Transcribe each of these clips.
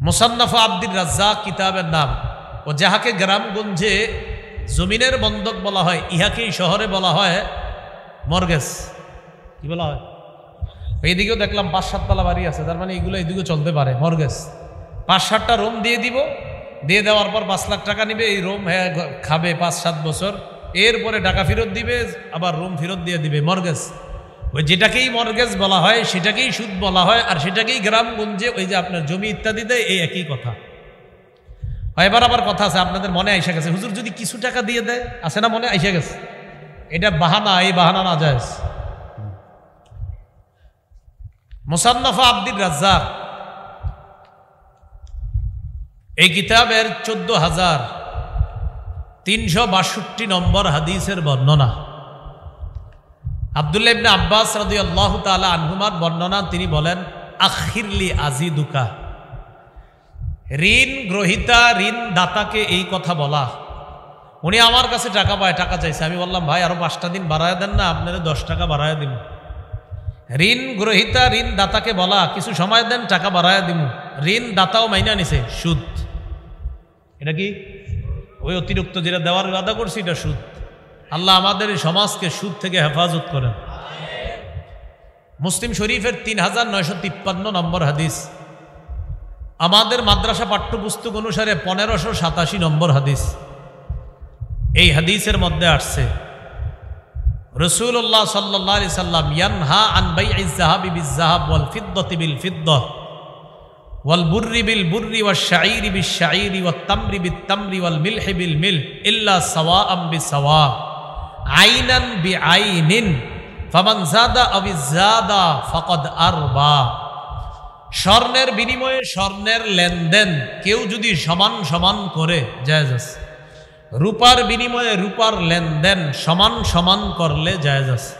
মুসান্নাফ আব্দুর রাজ্জাক কিতাবের নাম। ও যাহাকে গ্রামগঞ্জে জমিনের বন্ধক বলা হয়, ইহাকেই শহরে বলা হয় মর্গেজ। কি বলা হয়? এইদিকেও দেখলাম ৫-৭ তলা বাড়ি আছে, তার মানে এগুলো এইদিকে চলতে পারে। মর্গেজ ৫-৭টা রুম দিয়ে দিব, দিয়ে দেওয়ার পর ৫ লাখ টাকা নিবে, এই রুম হ্যাঁ খাবে ৫-৭ বছর, এরপরে টাকা ফেরত দিবে, আবার রুম ফেরত দিয়ে দিবে। মর্গেজ, ওই যেটাকেই মর্গেজ বলা হয় সেটাকেই সুদ বলা হয়, আর সেটাকেই গ্রামগঞ্জে ওই যে আপনার জমি ইত্যাদি দেয়, এই একই কথা। এবার আবার কথা আছে, আপনাদের মনে আইসা গেছে, হুজুর যদি কিছু টাকা দিয়ে দেয়, আছে না মনে আইসা গেছে, এটা বাহানা, এই বাহানা না যায়। মুসান্নাফ আব্দুর রাজ্জাক এই কিতাবের ১৪,৩৬২ নম্বর হাদিসের বর্ণনা। আব্দুল্লাহ ইবনে আব্বাস রাদিয়াল্লাহু তাআলা আনহুমার বর্ণনা, তিনি বলেন, আখিরলি আজিদুকা, ঋণ গ্রহীতা ঋণ দাতাকে এই কথা বলা। উনি আমার কাছে টাকা পায়, টাকা চাইছে, আমি বললাম ভাই আরো ৫টা দিন বাড়ায় দেন না, আপনারা ১০ টাকা বাড়ায় দিব। ঋণ গ্রহীতা ঋণ দাতাকে বলা, কিছু সময় দেন, টাকা বাড়ায় দিব। ঋণ দাতাও মাইনা নিছে, সুদ। এটা কি ওই অতিরিক্ত যেটা দেওয়ার ইরাদা করছি, এটা সুদ। আল্লাহ আমাদের এই সমাজকে সুদ থেকে হেফাজত করেন। মুসলিম শরীফের ৩,৯৫৩ নম্বর হাদিস, আমাদের মাদ্রাসা পাঠ্যপুস্তক অনুসারে ১৫৮৭ নম্বর হাদিস। এই হাদিসের মধ্যে আসছে রাসূলুল্লাহ সাল্লাল্লাহু আলাইহি সাল্লাম ইয়ানহা আন বাইইজ যাহাবি বিজ যাহাব ওয়াল ফিদ্দাতি বিল ফিদ্দাহ ওয়াল বুররি বিল বুররি ওয়াশ শাঈরি বিশ শাঈরি ওয়াত তামরি বিত তামরি ওয়াল মিলহি বিল মিলহ ইল্লা সাওয়াআম বিসাওয়া আইনান বিআইনিন ফামান যাদা আও যাদা ফাকাদ আরবা। স্বর্ণের বিনিময়ে স্বর্ণের লেনদেন কেউ যদি সমান সমান করে জায়েজ আছে। রূপার বিনিময়ে রূপার লেনদেন সমান সমান করলে জায়েজ আছে।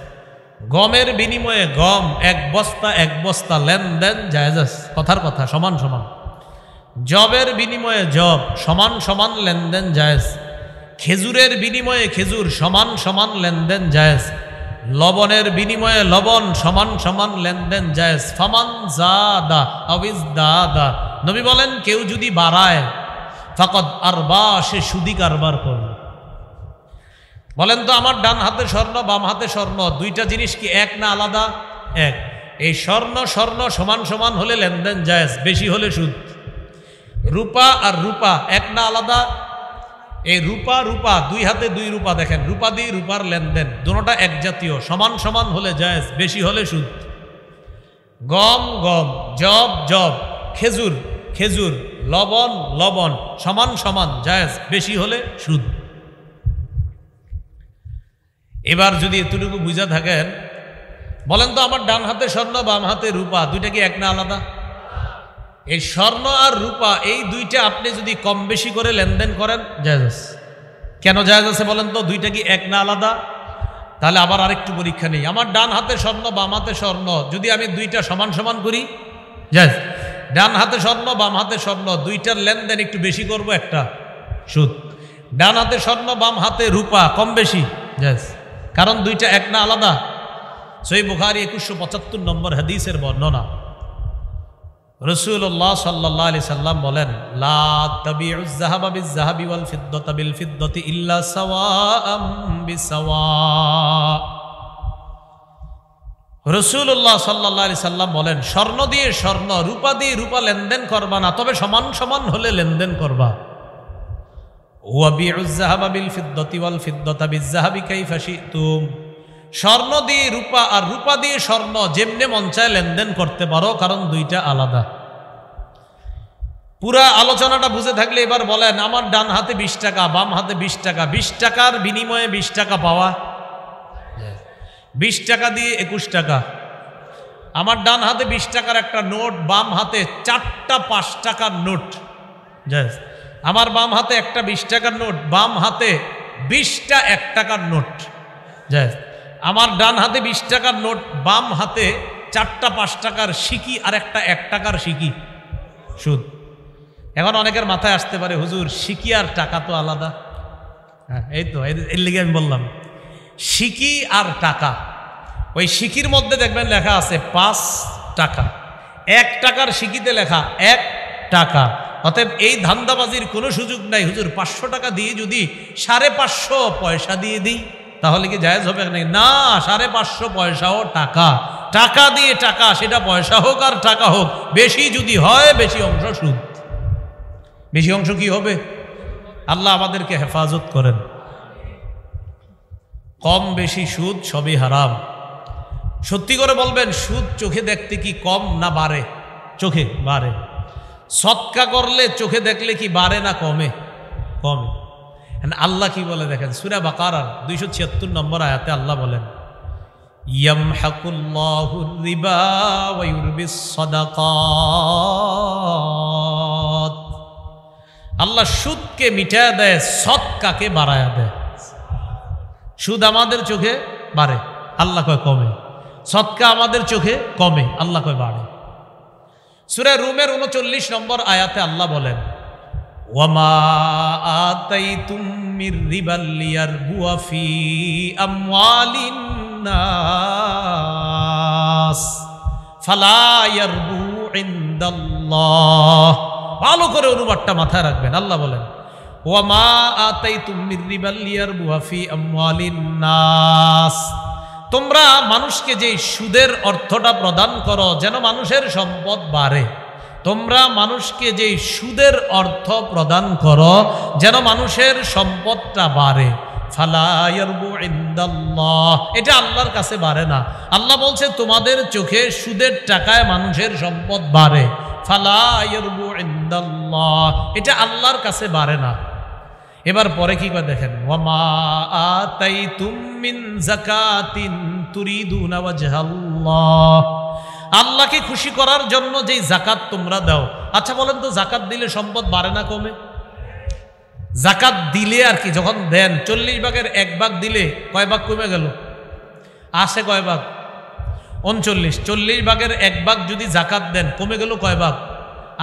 গমের বিনিময়ে গম, ১ বস্তা ১ বস্তা লেনদেন জায়েজ আছে, কথার কথা, সমান সমান। জবের বিনিময়ে জব, সমান সমান লেনদেন জায়েজ। খেজুরের বিনিময়ে খেজুর, সমান সমান লেনদেন জায়েজ। লবণের বিনিময়ে লবণ, সমান সমান লেনদেন জায়েজ। ফামান যাদা আও ইজদাদা, নবী বলেন কেউ যদি বাড়ায়, ফাকাদ আরবা, সে সুদি কারবার করবে। বলেন তো আমার ডান হাতে স্বর্ণ বাম হাতে স্বর্ণ, দুইটা জিনিস কি এক না আলাদা? এক। এই স্বর্ণ স্বর্ণ সমান সমান হলে লেনদেন জায়েজ, বেশি হলে সুদ। রূপা আর রূপা এক না আলাদা? এই রূপা রূপা, দুই হাতে 2 রূপা, দেখেন রূপা দিয়ে রূপার লেনদেন, দুটোটা এক জাতীয়, সমান সমান হলে জায়েজ, বেশি হলে সুদ। গম গম, জব জব, খেজুর খেজুর, লবণ লবণ, সমান সমান জায়েজ, বেশি হলে সুদ। এবার যদি এতটুকু বুঝা থাকেন, বলেন তো আমার ডান হাতে স্বর্ণ বাম হাতে রূপা, দুইটা কি এক না আলাদা? এই স্বর্ণ আর রূপা এই দুইটা আপনি যদি কম বেশি করে লেনদেন করেন জায়েজ আছে। কেন জায়েজ আছে বলেন তো? দুইটা কি এক না আলাদা? তাহলে আবার আরেকটু পরীক্ষা নেই। আমার ডান হাতে স্বর্ণ বাম হাতে স্বর্ণ, যদি আমি দুইটা সমান সমান করি জায়েজ। ডান হাতে স্বর্ণ বাম হাতে স্বর্ণ, দুইটার লেনদেন একটু বেশি করব, একটা সুদ। ডান হাতে স্বর্ণ বাম হাতে রূপা, কম বেশি জায়েজ, কারণ দুইটা এক না আলাদা। সহিহ বুখারী 2175 নম্বর হাদিসের বর্ণনা। রাসূলুল্লাহ সাল্লাল্লাহু আলাইহি সাল্লাম বলেন, লা তাবিউজ যাহাবা বিজ যাহাবি ওয়াল ফিদ্দাতা বিল ফিদ্দাতি ইল্লা সাওয়াআম বিসাওয়া। রাসূলুল্লাহ সাল্লাল্লাহু আলাইহি সাল্লাম বলেন, স্বর্ণ দিয়ে স্বর্ণ, রূপা দিয়ে রূপা লেনদেন করবা না, তবে সমান সমান হলে লেনদেন করবা। ওয়া বিউজ যাহাবা বিল ফিদ্দাতি ওয়াল ফিদ্দাতা বিজ যাহাবি কাইফা শিতুম। স্বর্ণ দিয়ে রূপা আর রূপা দিয়ে স্বর্ণ যেমনে মন চায় লেনদেন করতে পারো, কারণ দুইটা আলাদা। পুরা আলোচনাটা বুঝে থাকলে এবার বলেন, আমার ডান হাতে 20 টাকা বাম হাতে 20 টাকা, 20 টাকার বিনিময়ে 20 টাকা পাওয়া, 20 টাকা দিয়ে 21 টাকা। আমার ডান হাতে 20 টাকার একটা নোট, বাম হাতে 4টা 5 টাকার নোট জায়েজ। আমার বাম হাতে একটা 20 টাকার নোট, বাম হাতে 20টা 1 টাকার নোট জায়েজ। আমার ডান হাতে 20 টাকার নোট, বাম হাতে 4টা 5 টাকার সিকি আর একটা 1 টাকার সিকি, সুদ। এখন অনেকের মাথায় আসতে পারে, হুজুর সিকি আর টাকা তো আলাদা। হ্যাঁ, এই তো এর লিগে আমি বললাম সিকি আর টাকা। ওই সিকির মধ্যে দেখবেন লেখা আছে 5 টাকা, 1 টাকার সিকিতে লেখা 1 টাকা। অতএব এই ধান্দাবাজির কোনো সুযোগ নাই। হুজুর 500 টাকা দিয়ে যদি 550 পয়সা দিয়ে দিই তাহলে কি জায়েজ হবে নাকি? না, 550 পয়সাও টাকা। টাকা দিয়ে টাকা, সেটা পয়সা হোক আর টাকা হোক, বেশি যদি হয় বেশি অংশ সুদ। বেশি অংশ কি হবে? আল্লাহ আমাদেরকে হেফাজত করেন। কম বেশি সুদ সবই হারাম। সত্যি করে বলবেন, সুদ চোখে দেখতে কি কম না বাড়ে? চোখে বাড়ে। সদকা করলে চোখে দেখলে কি বাড়ে না কমে? কমে। আল্লাহ কি বলে দেখেন, সূরা বাকারার 276 নম্বর আয়াতে আল্লাহ বলেন, ইয়ামহাকুল্লাহুর রিবা ওয়া ইউরবিস সাদাকাত। আল্লাহ সুদকে মিটায় দেয়, সদকাকে বাড়ায় দেয়। সুদ আমাদের চোখে বাড়ে, আল্লাহ কয় কমে। সদকা আমাদের চোখে কমে, আল্লাহ কয় বাড়ে। সূরা রুমের 39 নম্বর আয়াতে আল্লাহ বলেন, ওয়ামা আতাইতুম মির রিবাল লিয়ারবুয়া ফি আমওয়ালিন নাস ফালা ইয়ারবু ইনদাল্লাহ। ভালো করে অনুবাদটা মাথায় রাখবেন। আল্লাহ বলেন, ওয়ামা আতাইতুম মির রিবাল লিয়ারবুয়া ফি আমওয়ালিন নাস, তোমরা মানুষকে যে সুদের অর্থটা প্রদান করো যেন মানুষের সম্পদ বাড়ে, তোমরা মানুষকে যে সুদের অর্থ প্রদান করো যেন মানুষের সম্পদটা বাড়ে, ফালা ইয়ারবু ইনদাল্লাহ, এটা আল্লাহর কাছে বাড়ে না। আল্লাহ বলছে তোমাদের চোখে সুদের টাকায় মানুষের সম্পদ বাড়ে, ফালা ইয়ারবু ইনদাল্লাহ, এটা আল্লাহর কাছে বাড়ে না। এবার পরে কি করে দেখেন, ওয়ামা আতাইতুম মিন যাকাতিন তুরিদুনা ওয়াজহাল্লাহ, আল্লাহকে খুশি করার জন্য যেই যাকাত তোমরা দাও। আচ্ছা বলেন তো, যাকাত দিলে সম্পদ বাড়ে না কমে? যাকাত দিলে আর কি, যখন দেন 40 ভাগের 1 ভাগ দিলে কয় ভাগ কমে গেল? আসে কয় ভাগ? 39। 40 ভাগের 1 ভাগ যদি যাকাত দেন কমে গেল কয় ভাগ?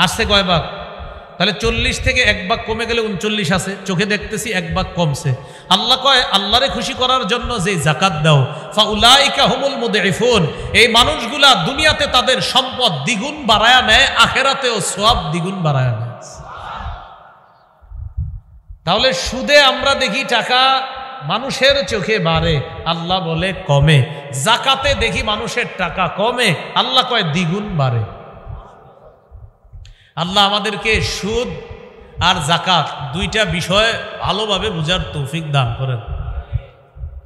আসে কয় ভাগ? তাহলে 40 থেকে 1 ভাগ কমে গেলে 39 আছে, চোখে দেখতেছি 1 ভাগ কমছে। আল্লাহ কয়, আল্লাহরে খুশি করার জন্য যে যাকাত দাও, ফাউলাইকা হুমুল মুদঈফুন, এই মানুষগুলা দুনিয়াতে তাদের সম্পদ দ্বিগুণ বাড়ায়া নেয়, আখিরাতেও সওয়াব দ্বিগুণ বাড়ায়া নেয়। তাহলে সুদে আমরা দেখি টাকা মানুষের চোখে বাড়ে, আল্লাহ বলে কমে। যাকাতে দেখি মানুষের টাকা কমে, আল্লাহ কয় দ্বিগুণ বাড়ে। আল্লাহ আমাদেরকে সুদ আর যাকাত দুইটা বিষয় ভালোভাবে বুঝার তৌফিক দান করেন।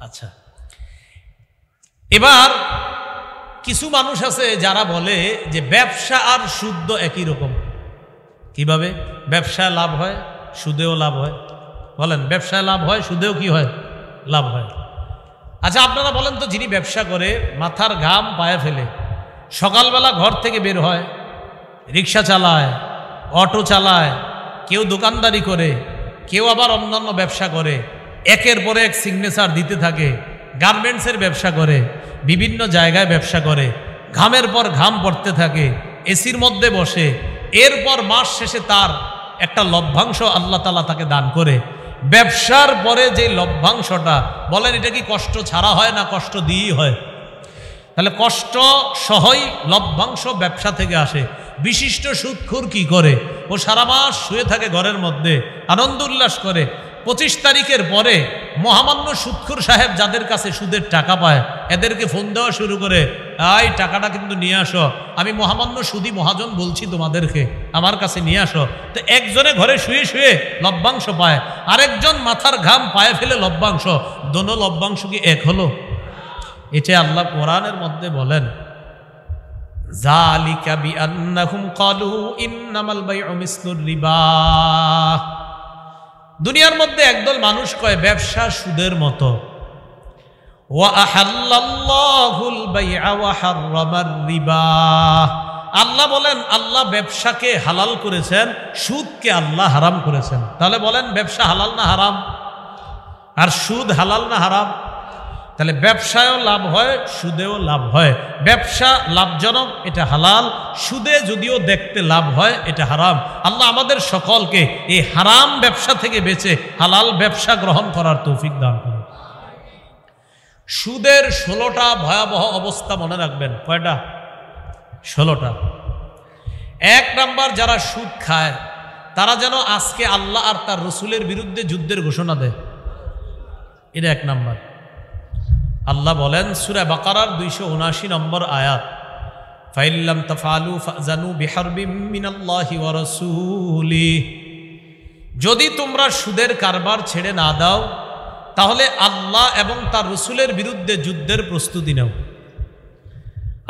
আচ্ছা, এবার কিছু মানুষ আছে যারা বলে যে ব্যবসা আর সুদ একই রকম। কিভাবে? ব্যবসায় লাভ হয়, সুদেও লাভ হয়। বলেন, ব্যবসায় লাভ হয়, সুদেও কি হয়? লাভ হয়। আচ্ছা আপনারা বলেন তো, যিনি ব্যবসা করে মাথার ঘাম পায়ে ফেলে, সকালবেলা ঘর থেকে বের হয়, রিক্সা চালায়, অটো চালায়, কেউ দোকানদারি করে, কেউ আবার অন্যান্য ব্যবসা করে, একের পর এক সিগনেচার দিতে থাকে, গার্মেন্টসের ব্যবসা করে, বিভিন্ন জায়গায় ব্যবসা করে, ঘামের পর ঘাম পড়তে থাকে, এসির মধ্যে বসে, এরপর মাস শেষে তার একটা লভ্যাংশ আল্লাহ তাআলা তাকে দান করে। ব্যবসার পরে যে লভ্যাংশটা, বলেন এটা কি কষ্ট ছাড়া হয় না কষ্ট দিয়েই হয়? তাহলে কষ্ট সহই লভ্যাংশ ব্যবসা থেকে আসে। বিশিষ্ট সুদখোর কি করে? ও সারা মাস শুয়ে থাকে ঘরের মধ্যে, আনন্দ উল্লাস করে। 25 তারিখের পরে মহামান্য সুদখোর সাহেব যাদের কাছে সুদের টাকা পায়, এদেরকে ফোন দেওয়া শুরু করে, এই টাকাটা কিন্তু নিয়ে আসো, আমি মহামান্য সুদী মহাজন বলছি তোমাদেরকে, আমার কাছে নিয়ে আসো। তো একজনে ঘরে শুয়ে শুয়ে লভ্যাংশ পায়, আরেকজন মাথার ঘাম পায়ে ফেলে লভ্যাংশ, দোনো লভ্যাংশ কি এক হলো? এটা আল্লাহ কোরআনের মধ্যে বলেন, যালিকা বিআন্নাহুম ক্বালু ইন্নামাল বাইউ মিসলুর রিবা। দুনিয়ার মধ্যে একদল মানুষ কয় ব্যবসা সুদের মতো। ওয়া আহাল্লাল্লাহুল বাইআ ওয়া হাররামার রিবা। আল্লাহ বলেন, আল্লাহ ব্যবসাকে হালাল করেছেন, সুদকে আল্লাহ হারাম করেছেন। তাহলে বলেন, ব্যবসা হালাল না হারাম? আর সুদ হালাল না হারাম? তাহলে ব্যবসায়ও লাভ হয়, সুদেও লাভ হয়। ব্যবসা লাভজনক, এটা হালাল। সুদে যদিও দেখতে লাভ হয়, এটা হারাম। আল্লাহ আমাদের সকলকে এই হারাম ব্যবসা থেকে বেঁচে হালাল ব্যবসা গ্রহণ করার তৌফিক দান করুন। সুদের 16টা ভয়াবহ অবস্থা মনে রাখবেন। কয়টা? 16টা। এক নাম্বার, যারা সুদ খায় তারা যেন আজকে আল্লাহ আর তার রসুলের বিরুদ্ধে যুদ্ধের ঘোষণা দেয়। এটা এক নাম্বার। আল্লাহ বলেন সূরা বাকারার 279 নম্বর আয়াত, ফাইল্লাম তাফআলু ফাজানু বিহারবিম মিনাল্লাহি ওয়া রাসূলিহি, যদি তোমরা সুদের কারবার ছেড়ে না দাও তাহলে আল্লাহ এবং তার রসুলের বিরুদ্ধে যুদ্ধের প্রস্তুতি নাও।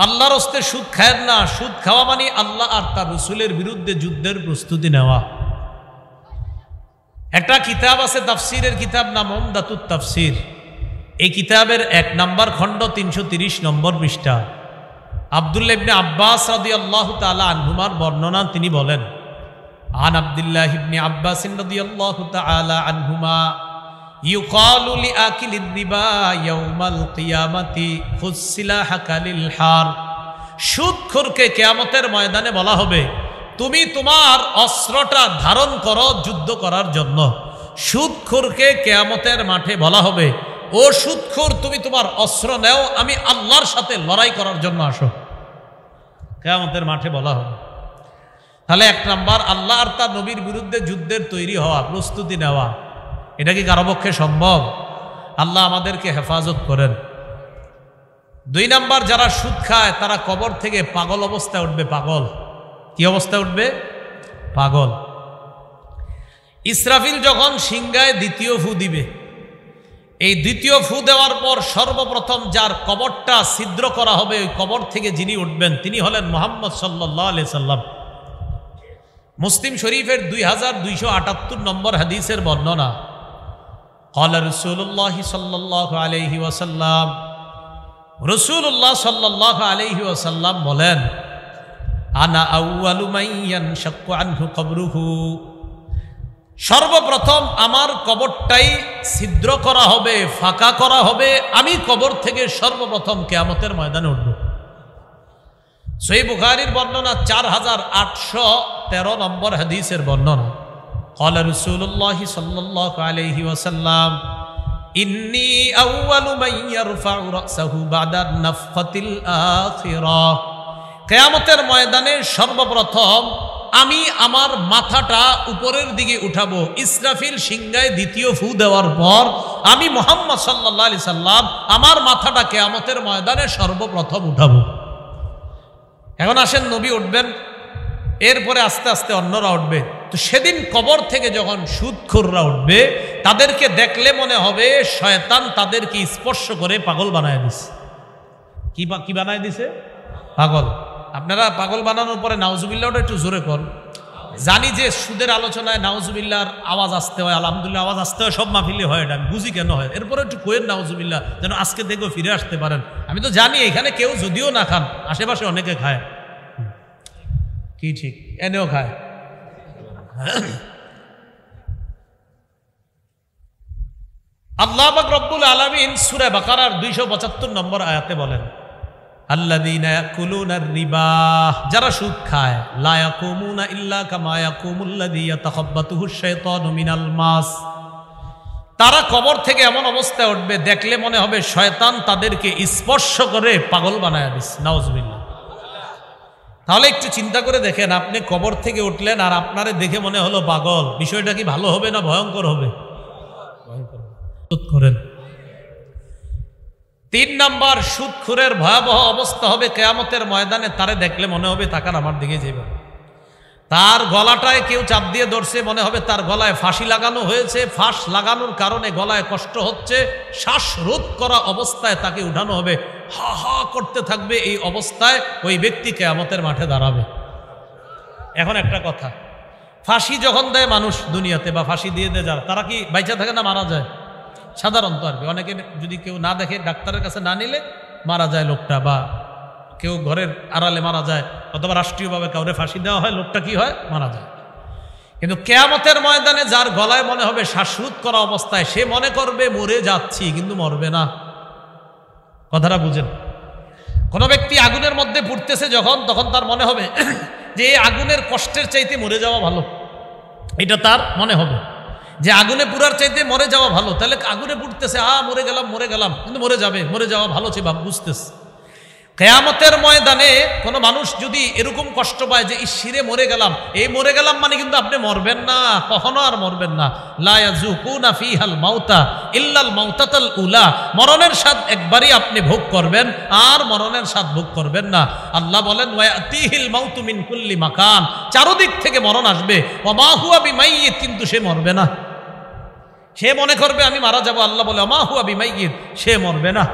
আল্লাহর হস্তে সুদ খায়ের না, সুদ খাওয়া মানে আল্লাহ আর তার রসুলের বিরুদ্ধে যুদ্ধের প্রস্তুতি নেওয়া। একটা কিতাব আছে তাফসিরের কিতাব, নাম উমদাতুত তাফসির। এই কিতাবের 1 নম্বর খণ্ড 330 নম্বর পৃষ্ঠা আব্দুল্লাহ ইবনে আব্বাস রাদিয়াল্লাহু তাআলা আনহুমার বর্ণনা, তিনি বলেন, আন আব্দুল্লাহ ইবনে আব্বাস রাদিয়াল্লাহু তাআলা আনহুমা ইউকালু লিআকিলির রিবা ইয়াউমাল কিয়ামাতি ফুসিলাহাকা লিল হার, সুদখোরকে কিয়ামতের ময়দানে বলা হবে তুমি তোমার অস্ত্রটা ধারণ করো যুদ্ধ করার জন্য। সুদখোরকে কিয়ামতের মাঠে বলা হবে ও সুদখোর, তুমি তোমার অস্ত্র নাও, আমি আল্লাহর সাথে লড়াই করার জন্য আসো। কিয়ামতের মাঠে বলা হবে। তাহলে 1 নাম্বার, আল্লাহ আর তার নবীর বিরুদ্ধে যুদ্ধের তৈরি হওয়া, প্রস্তুতি নেওয়া। এটা কি কারো পক্ষে সম্ভব? আল্লাহ আমাদেরকে হেফাজত করেন। 2 নাম্বার, যারা সুদ খায় তারা কবর থেকে পাগল অবস্থায় উঠবে। পাগল কি অবস্থায় উঠবে? পাগল। ইসরাফিল যখন সিংহায় দ্বিতীয় ফু দিবে, এই দ্বিতীয় ফু দেওয়ার পর সর্বপ্রথম যার কবরটা ছিদ্র করা হবে, ওই কবর থেকে যিনি উঠবেন তিনি হলেন মুহাম্মদ সাল্লাল্লাহু আলাইহি সাল্লাম। মুসলিম শরীফের 2278 নম্বর হাদিসের বর্ণনা, ক্বালা রাসূলুল্লাহ সাল্লাল্লাহু আলাইহি ওয়াসাল্লাম, রাসূলুল্লাহ সাল্লাল্লাহু আলাইহি ওয়াসাল্লাম বলেন, আনা আউয়ালু মান ইয়ানশাক্কু আনহু কবরুহু, সর্বপ্রথম আমার কবরটাই ছিদ্র করা হবে, ফাঁকা করা হবে, আমি কবর থেকে সর্বপ্রথম কিয়ামতের ময়দানে উঠব। সহিহ বুখারীর বর্ণনা 4813 নম্বর হাদিসের বর্ণনা, ক্বালা রাসূলুল্লাহ সাল্লাল্লাহু আলাইহি ওয়াসাল্লাম, ইন্নী আউয়ালু মান ইয়ারফাউ রাসাহু বা'দা নাফখাতিল আখিরাহ, কিয়ামতের ময়দানে সর্বপ্রথম আমি আমার মাথাটা উপরের দিকে উঠাবো। ইসরাফিল সিংহায় দ্বিতীয় ফু দেওয়ার পর আমি মুহাম্মদ সাল্লাল্লাহু আলাইহি সাল্লাম আমার মাথাটা কিয়ামতের ময়দানে সর্বপ্রথম উঠাবো। এখন আসেন, নবী উঠবেন, এরপরে আস্তে আস্তে অন্যরা উঠবে। তো সেদিন কবর থেকে যখন সুদখোররা উঠবে, তাদেরকে দেখলে মনে হবে শয়তান তাদেরকে স্পর্শ করে পাগল বানায় দিছে। কি বানায় দিছে? পাগল। আপনারা পাগল বানানোর পরে নাউজুবিল্লাহটা একটু জোরে কর। জানি যে সুদের আলোচনায় নাউজুবিল্লাহর আওয়াজ আসতে হয়, আলহামদুলিল্লাহ আওয়াজ আসতে হয়, সব মাহফিলে হয়, এটা আমি বুঝি কেন হয়। এরপরে একটু কোয়েন নাউজুবিল্লাহ, যেন আজকে দেখো ফিরে আসতে পারেন। আমি তো জানি এখানে কেউ যদিও না খান, আশেপাশে অনেকে খায়। কি ঠিক, এনেও খায়। আল্লাহ পাক রব্বুল আলামিন সূরা বাকারার 275 নম্বর আয়াতে বলেন, আল্লাযীনা ইয়াকুলুনার রিবা, যারা সুদ খায়, লা ইয়াকুমুনা ইল্লা কামা ইয়াকুমুল্লাযী ইয়াতাখাব্বাতুহুশ শাইতানু মিনাল মাস, তারা কবর থেকে এমন অবস্থায় উঠবে দেখলে মনে হবে শয়তান তাদেরকে স্পর্শ করে পাগল বানায় দিস। নাউজুবিল্লাহ। তাহলে একটু চিন্তা করে দেখেন, আপনি কবর থেকে উঠলেন আর আপনারে দেখে মনে হলো পাগল, বিষয়টা কি ভালো হবে না ভয়ঙ্কর হবে? ভয়ঙ্কর করেন। 3 নাম্বার, সুদখোরের ভয়াবহ অবস্থা হবে কিয়ামতের ময়দানে, তারে দেখলে মনে হবে তাকার আমার দিকে যাবে। তার গলাটায় কেউ চাপ দিয়ে ধরছে, মনে হবে তার গলায় ফাঁসি লাগানো হয়েছে, ফাঁস লাগানোর কারণে গলায় কষ্ট হচ্ছে, শ্বাসরোধ করা অবস্থায় তাকে উঠানো হবে, হা হা করতে থাকবে। এই অবস্থায় ওই ব্যক্তি কিয়ামতের মাঠে দাঁড়াবে। এখন একটা কথা, ফাঁসি যখন দেয় মানুষ দুনিয়াতে, বা ফাঁসি দিয়ে দেয় যারা, তারা কি বাইচা থাকে না মারা যায়? সাধারণত আর কি, অনেকে যদি কেউ না দেখে, ডাক্তারের কাছে না নিলে মারা যায় লোকটা, বা কেউ ঘরের আড়ালে মারা যায়, অথবা রাষ্ট্রীয়ভাবে কাউরে ফাঁসি দেওয়া হয়, লোকটা কি হয়? মারা যায়। কিন্তু কিয়ামতের ময়দানে যার গলায় মনে হবে শ্বাসরোধ করা অবস্থায়, সে মনে করবে মরে যাচ্ছি, কিন্তু মরবে না। কথাটা বুঝেন? কোনো ব্যক্তি আগুনের মধ্যে পুড়তেছে যখন, তখন তার মনে হবে যে এই আগুনের কষ্টের চাইতে মরে যাওয়া ভালো। এটা তার মনে হবে যে আগুনে পুরার চাইতে মরে যাওয়া ভালো। তাহলে আগুনে পুড়তেছে, মরে গেলাম, কিন্তু মরে যাবে, মরে যাওয়া ভালো, সে বুঝতেছে। কিয়ামতের ময়দানে কোনো মানুষ যদি এরকম কষ্ট পায় যে ইসিরে মরে গেলাম, এই মরে গেলাম মানে কিন্তু আপনি মরবেন না, কখনো আর মরবেন না। লা ইয়াযুকুনা ফিহাল মাউতা ইল্লাল মাউতাতাল উলা, মরণের স্বাদ একবারই আপনি ভোগ করবেন, আর মরণের স্বাদ ভোগ করবেন না। আল্লাহ বলেন ওয়ায়াতিহিল মাউতু মিন কুল্লি মাকান, চারদিক থেকে মরণ আসবে। ওয়া মা হুয়া বিমাইয়িত, কিন্তু সে মরবে না। সে মনে করবে আমি মারা যাব, আল্লাহ বলে ওয়া মা হুয়া বিমাইয়িত, সে মরবে না।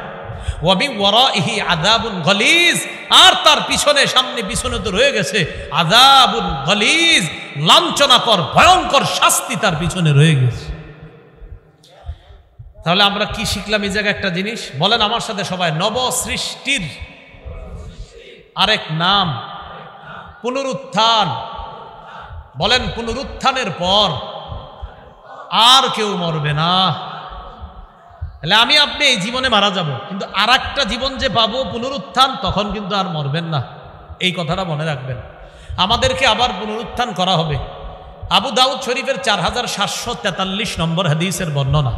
ওয়াবি ওয়ারাইহি আযাবুন গালিজ, আর তার পিছনে সামনে পিছনে তো রয়ে গেছে আযাবুন গালিজ, লাঞ্ছনাকর ভয়ঙ্কর শাস্তি তার পিছনে রয়ে গেছে। তাহলে আমরা কি শিখলাম এই জায়গায়? একটা জিনিস বলেন আমার সাথে সবাই, নব সৃষ্টির আরেক নাম পুনরুত্থান। বলেন পুনরুত্থানের পর আর কেউ মরবে না। তাহলে আমি আপনি এই জীবনে মারা যাব, কিন্তু আর একটা জীবন যে পাবো পুনরুত্থান, তখন কিন্তু আর মরবেন না। এই কথাটা মনে রাখবেন। আমাদেরকে আবার পুনরুত্থান করা হবে। আবু দাউদ শরীফের 4743 নম্বর হাদিসের বর্ণনা।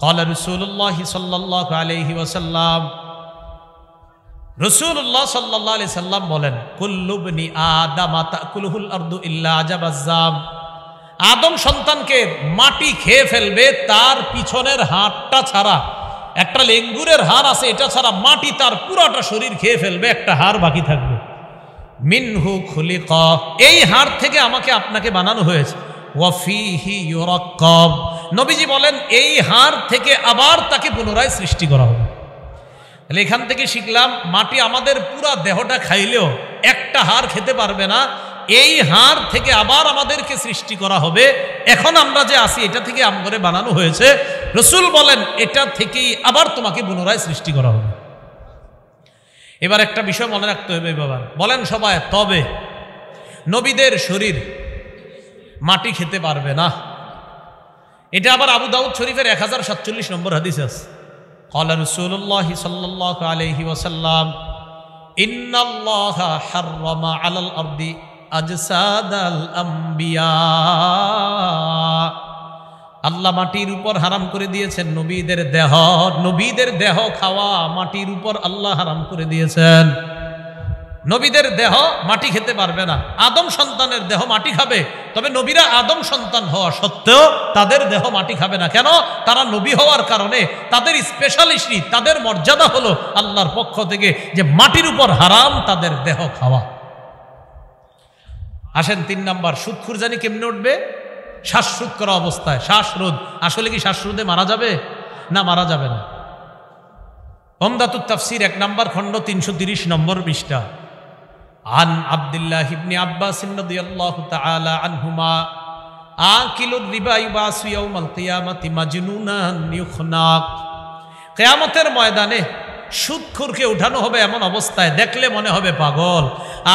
ক্বালা রাসূলুল্লাহ সাল্লাল্লাহু আলাইহি ওয়াসাল্লাম, রাসূলুল্লাহ সাল্লাল্লাহু আলাইহি সাল্লাম বলেন, কুল্লু বনি আদামা তাকুলুহুল আরদু ইল্লা আজাবাজ্জাম, আদম সন্তানকে মাটি খেয়ে ফেলবে, তার পিছনের হাড়টা ছাড়া, একটা লেঙ্গুরের হাড় আছে, এটা ছাড়া মাটি তার পুরোটা শরীর খেয়ে ফেলবে, একটা হাড় বাকি থাকবে। মিনহু খুলিকা, এই হাড় থেকে আমাকে আপনাকে বানানো হয়েছে। ওয়া ফীহি ইউরাক্কাব, নবীজি বলেন এই হাড় থেকে আবার তাকে পুনরায় সৃষ্টি করা হবে। তাহলে এখান থেকে শিখলাম, মাটি আমাদের পুরা দেহটা খাইলেও একটা হাড় খেতে পারবে না। এই হাড় থেকে আবার আমাদেরকে সৃষ্টি করা হবে। এখন আমরা যে আছি এটা থেকে আমগরে বানানো হয়েছে। রাসূল বলেন এটা থেকেই আবার তোমাকে পুনরায় সৃষ্টি করা হবে। এবার একটা বিষয় মনে রাখতে হবে বাবা, বলেন সবাই, তবে নবীদের শরীর মাটি খেতে পারবে না। এটা আবার আবু দাউদ শরীফের 1047 নম্বর হাদিস আছে। ক্বালা রাসূলুল্লাহ সাল্লাল্লাহু আলাইহি ওয়াসাল্লাম, ইন্নাল্লাহা হাররামা আলাল আরদি আজসাদাল আম্বিয়া, আল্লাহ মাটির উপর হারাম করে দিয়েছেন নবীদের দেহ। নবীদের দেহ খাওয়া মাটির উপর আল্লাহ হারাম করে দিয়েছেন। নবীদের দেহ মাটি খেতে পারবে না। আদম সন্তানের দেহ মাটি খাবে, তবে নবীরা আদম সন্তান হওয়া সত্ত্বেও তাদের দেহ মাটি খাবে না। কেন? তারা নবী হওয়ার কারণে তাদের স্পেশালিস্টই, তাদের মর্যাদা হলো আল্লাহর পক্ষ থেকে যে মাটির উপর হারাম তাদের দেহ খাওয়া। আসেন 3 নাম্বার, সুদখোর জানি কেমনে উঠবে? শ্বাসরোধ করা অবস্থায়। শ্বাসরোধ, আসলে কি শ্বাসরোধে মারা যাবে? না, মারা যাবে না। উমদাতুত তাফসীর 1 নম্বর খণ্ড 330 নম্বর পৃষ্ঠা। আন আব্দুল্লাহ ইবনে আব্বাস রাদিয়াল্লাহু তাআলা আনহুমা, আকিলুর রিবা ইউবাসু ইয়াউমাল কিয়ামাতি মাজনুনান ইউখনাক, কিয়ামতের ময়দানে সুদখোরকে উঠানো হবে এমন অবস্থায়, দেখলে মনে হবে পাগল,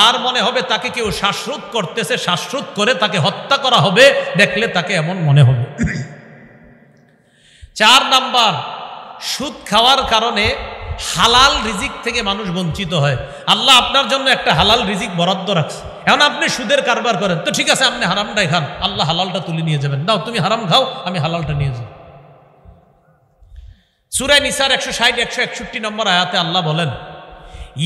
আর মনে হবে তাকে কেউ শ্বাসরোধ করতেছে, শ্বাসরোধ করে তাকে হত্যা করা হবে, দেখলে তাকে এমন মনে হবে। 4 নাম্বার, সুদ খাওয়ার কারণে হালাল রিজিক থেকে মানুষ বঞ্চিত হয়। আল্লাহ আপনার জন্য একটা হালাল রিজিক বরাদ্দ রাখছে, এখন আপনি সুদের কারবার করেন, তো ঠিক আছে আপনি হারামটাই খান, আল্লাহ হালালটা তুলে নিয়ে যাবেন। দাও তুমি হারাম খাও, আমি হালালটা নিয়ে যাব। সূরা নিসার 160-161 নম্বর আয়াতে আল্লাহ বলেন,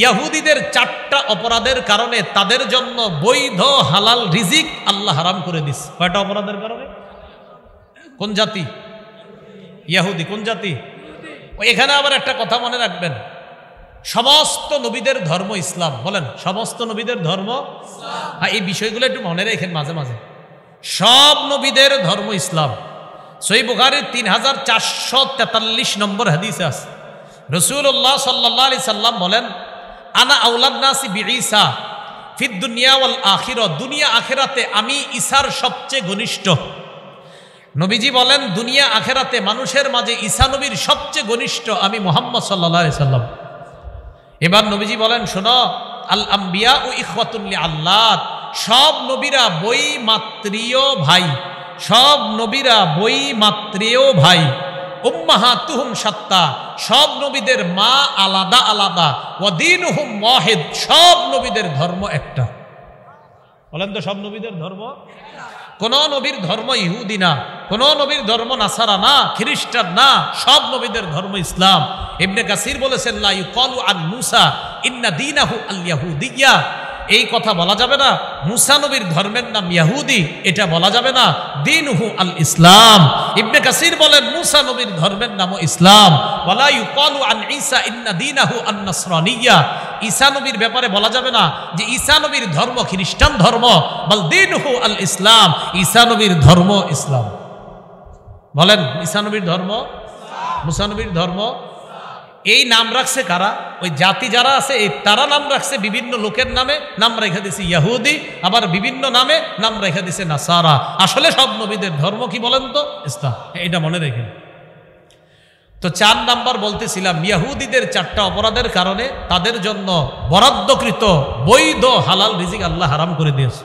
ইহুদিদের 4টা অপরাধের কারণে তাদের জন্য বৈধ হালাল রিজিক আল্লাহ হারাম করে দিচ্ছে। কয়টা অপরাধের কারণে? কোন জাতি? ইহুদি। কোন জাতি? এখানে আবার একটা কথা মনে রাখবেন, সমস্ত নবীদের ধর্ম ইসলাম। বলেন সমস্ত নবীদের ধর্ম ইসলাম। হ্যাঁ, এই বিষয়গুলো একটু মনে রাখেন মাঝে মাঝে। সব নবীদের ধর্ম ইসলাম। সহিহ বুখারীর 3443 নম্বর হাদিসে আছে, রাসূলুল্লাহ সাল্লাল্লাহু আলাইহি সাল্লাম বলেন, আনা আউলাদ নাসি বিঈসা ফিদ দুনিয়া ওয়াল আখিরা, দুনিয়া আখিরাতে আমি ঈসার সবচেয়ে ঘনিষ্ঠ। নবীজি বলেন দুনিয়া আখিরাতে মানুষের মাঝে ঈসা নবীর সবচেয়ে ঘনিষ্ঠ আমি মুহাম্মদ সাল্লাল্লাহু আলাইহি সাল্লাম। এবার নবীজি বলেন, শোনো, আল আম্বিয়া ও ইখওয়াতুল লিআল্লাত, সব নবীরা বই মাত্রীয় ভাই, সব নবীরা বই মাত্রীয় ভাই। উম্মাহাতুহুম শাত্তা, সব নবীদের মা আলাদা আলাদা। ওয়া দীনুহুম ওয়াহিদ, সব নবীদের ধর্ম একটা। বলেন তো সব নবীদের ধর্ম? কোন নবীর ধর্ম ইহুদি না, কোন নবীর ধর্ম নাসারা না, খ্রিস্টান না, সব নবীদের ধর্ম ইসলাম। ইবনে কাসির বলেছেন লা ইউকালু আন মূসা ইন্না দীনাহু আল ইয়াহুদিয়্যা, এই কথা বলা যাবে না মুসা নবীর ধর্মের নাম ইহুদি, এটা বলা যাবে না। দীনুহু আল ইসলাম, ইবনে কাসির বলেন মুসা নবীর ধর্মের নামও ইসলাম। ওয়ালা ইউকালু আন ঈসা ইন্না দীনাহু আন নাসরানিয়্যা, ঈসা নবীর ব্যাপারে বলা যাবে না যে ঈসা নবীর ধর্ম খ্রিস্টান ধর্ম, বল দীনুহু আল ইসলাম, ঈসা নবীর ধর্ম ইসলাম। বলেন ঈসা নবীর ধর্ম, মুসা নবীর ধর্ম। এই নাম রাখছে কারা? ওই জাতি যারা আছে এই তারা নাম রাখছে বিভিন্ন লোকের নামে, নাম রেখে দিছে ইহুদি, আবার বিভিন্ন নামে নাম রেখে দিছে নাসারা। আসলে সব নবীদের ধর্ম কি বলেন তো? ইসলাম। এটা মনে রেখেন। তো 4 নাম্বার বলতেছিলাম, ইহুদিদের 4টা অপরাধের কারণে তাদের জন্য বরাদ্দকৃত বৈধ হালাল রিজিক আল্লাহ হারাম করে দিয়েছে।